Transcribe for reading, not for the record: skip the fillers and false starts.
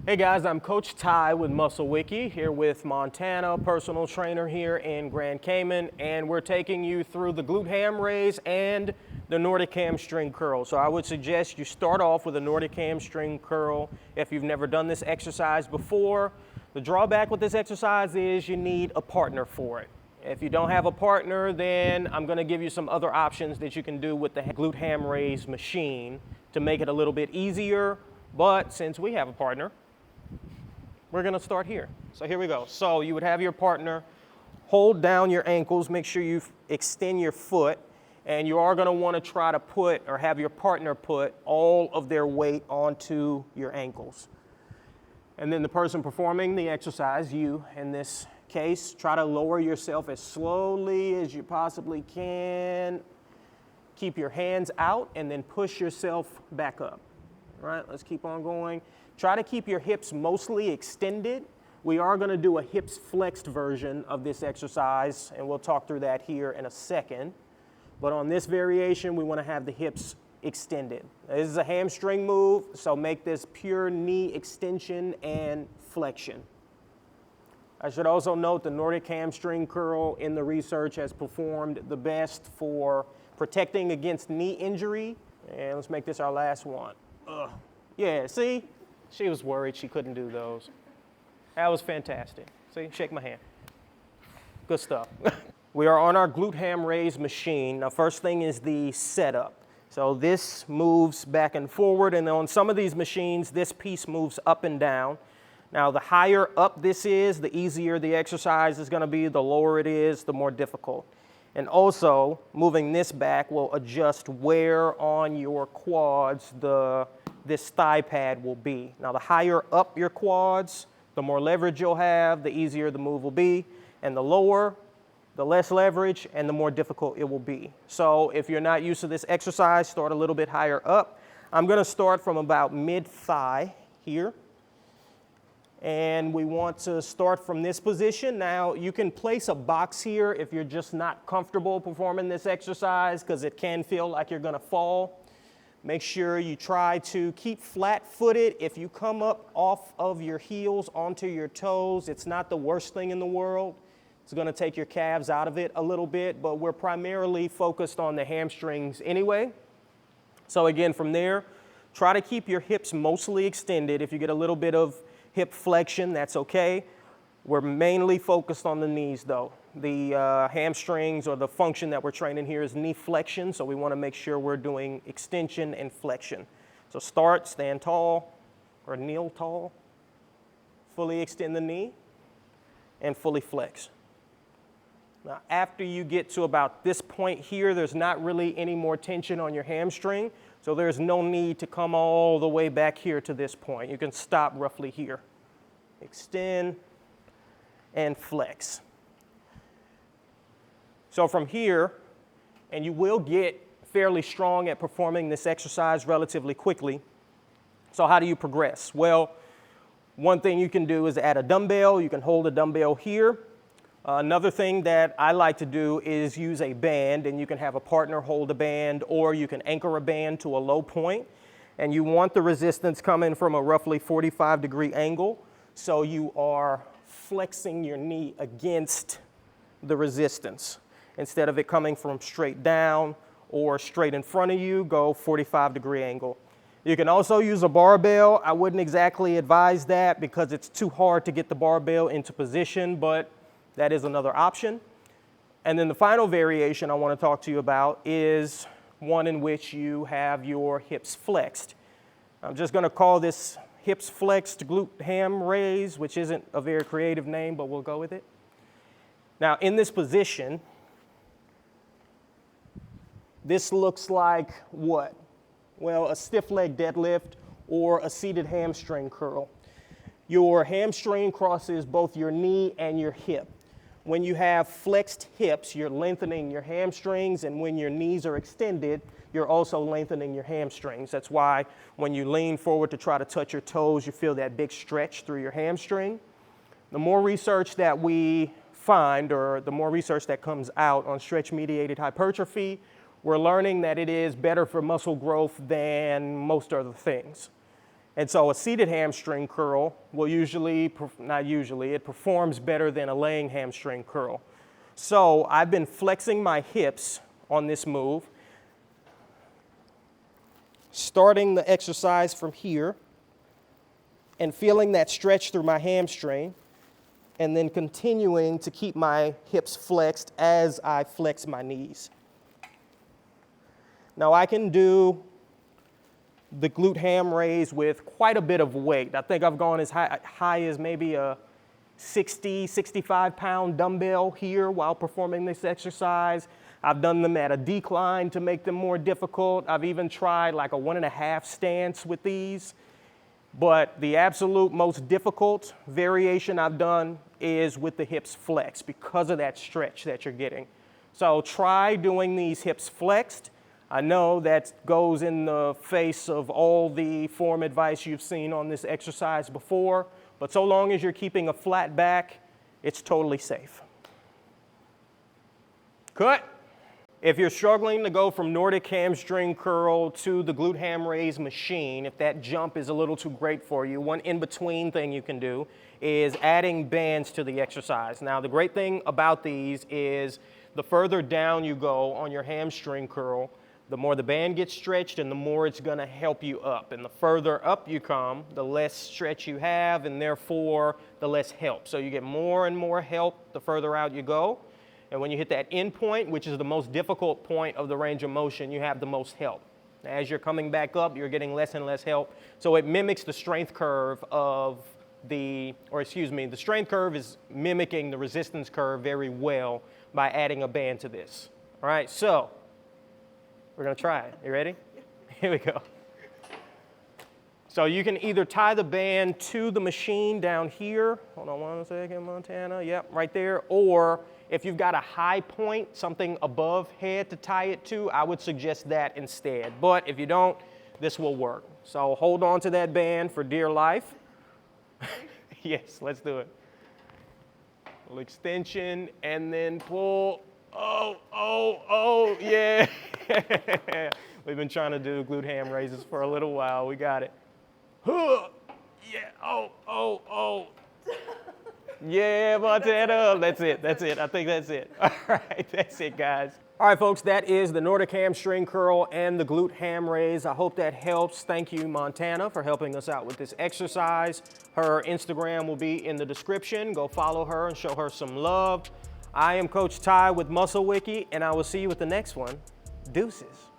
Hey guys, I'm Coach Ty with Muscle Wiki, here with Montana, personal trainer here in Grand Cayman, and we're taking you through the glute ham raise and the Nordic hamstring curl. So I would suggest you start off with a Nordic hamstring curl if you've never done this exercise before. The drawback with this exercise is you need a partner for it. If you don't have a partner, then I'm going to give you some other options that you can do with the glute ham raise machine to make it a little bit easier. But since we have a partner, we're going to start here. So here we go. So you would have your partner hold down your ankles, make sure you extend your foot, and you are going to want to try to put or have your partner put all of their weight onto your ankles. And then the person performing the exercise, you in this case, try to lower yourself as slowly as you possibly can. Keep your hands out and then push yourself back up. All right, let's keep on going. Try to keep your hips mostly extended. We are going to do a hips flexed version of this exercise, and we'll talk through that here in a second. But on this variation, we want to have the hips extended. This is a hamstring move, so make this pure knee extension and flexion. I should also note the Nordic hamstring curl in the research has performed the best for protecting against knee injury. And let's make this our last one. Yeah, see? She was worried she couldn't do those. That was fantastic. See, shake my hand. Good stuff. We are on our glute ham raise machine. Now, first thing is the setup. So this moves back and forward, and on some of these machines, this piece moves up and down. Now, the higher up this is, the easier the exercise is going to be. The lower it is, the more difficult. And also, moving this back will adjust where on your quads this thigh pad will be. Now, the higher up your quads, the more leverage you'll have, the easier the move will be. And the lower, the less leverage, and the more difficult it will be. So if you're not used to this exercise, start a little bit higher up. I'm going to start from about mid-thigh here. And we want to start from this position. Now, you can place a box here if you're just not comfortable performing this exercise because it can feel like you're going to fall. Make sure you try to keep flat-footed. If you come up off of your heels onto your toes, it's not the worst thing in the world. It's going to take your calves out of it a little bit, but we're primarily focused on the hamstrings anyway. So again, from there, try to keep your hips mostly extended. If you get a little bit of hip flexion, that's okay. We're mainly focused on the knees though. The hamstrings, or the function that we're training here, is knee flexion, so we want to make sure we're doing extension and flexion. So start, stand tall, or kneel tall, fully extend the knee, and fully flex. Now, after you get to about this point here, there's not really any more tension on your hamstring, so there's no need to come all the way back here to this point. You can stop roughly here. Extend and flex. So from here, and you will get fairly strong at performing this exercise relatively quickly. So how do you progress? Well, one thing you can do is add a dumbbell. You can hold a dumbbell here. Another thing that I like to do is use a band, and you can have a partner hold a band, or you can anchor a band to a low point. And you want the resistance coming from a roughly 45-degree angle, so you are flexing your knee against the resistance. Instead of it coming from straight down or straight in front of you, go 45-degree angle. You can also use a barbell. I wouldn't exactly advise that because it's too hard to get the barbell into position, but that is another option. And then the final variation I want to talk to you about is one in which you have your hips flexed. I'm just going to call this hips flexed glute ham raise, which isn't a very creative name, but we'll go with it. Now, in this position, this looks like what? Well, a stiff leg deadlift or a seated hamstring curl. Your hamstring crosses both your knee and your hip. When you have flexed hips, you're lengthening your hamstrings, and when your knees are extended, you're also lengthening your hamstrings. That's why when you lean forward to try to touch your toes, you feel that big stretch through your hamstring. The more research that we find, or the more research that comes out on stretch-mediated hypertrophy, we're learning that it is better for muscle growth than most other things. And so a seated hamstring curl will it performs better than a laying hamstring curl. So I've been flexing my hips on this move, starting the exercise from here and feeling that stretch through my hamstring, and then continuing to keep my hips flexed as I flex my knees. Now I can do the glute ham raise with quite a bit of weight. I think I've gone as high as maybe a 60, 65 pound dumbbell here while performing this exercise. I've done them at a decline to make them more difficult. I've even tried like a 1.5 stance with these. But the absolute most difficult variation I've done is with the hips flexed because of that stretch that you're getting. So try doing these hips flexed. I know that goes in the face of all the form advice you've seen on this exercise before, but so long as you're keeping a flat back, it's totally safe. Cut. If you're struggling to go from Nordic hamstring curl to the glute ham raise machine, if that jump is a little too great for you, one in-between thing you can do is adding bands to the exercise. Now, the great thing about these is the further down you go on your hamstring curl, the more the band gets stretched and the more it's going to help you up. And the further up you come, the less stretch you have and therefore the less help. So you get more and more help the further out you go. And when you hit that end point, which is the most difficult point of the range of motion, you have the most help. As you're coming back up, you're getting less and less help. So it mimics the strength curve the strength curve is mimicking the resistance curve very well by adding a band to this. All right, so we're gonna try it. You ready? Here we go. So you can either tie the band to the machine down here. Hold on one second, Montana. Yep, right there. Or if you've got a high point, something above head to tie it to, I would suggest that instead. But if you don't, this will work. So hold on to that band for dear life. Yes, let's do it. Little extension and then pull. Oh, yeah. We've been trying to do glute ham raises for a little while. We got it. Yeah, oh. Yeah, Montana. That's it. I think that's it. All right, that's it, guys. All right, folks, that is the Nordic hamstring curl and the glute ham raise. I hope that helps. Thank you, Montana, for helping us out with this exercise. Her Instagram will be in the description. Go follow her and show her some love. I am Coach Ty with Muscle Wiki, and I will see you with the next one. Deuces.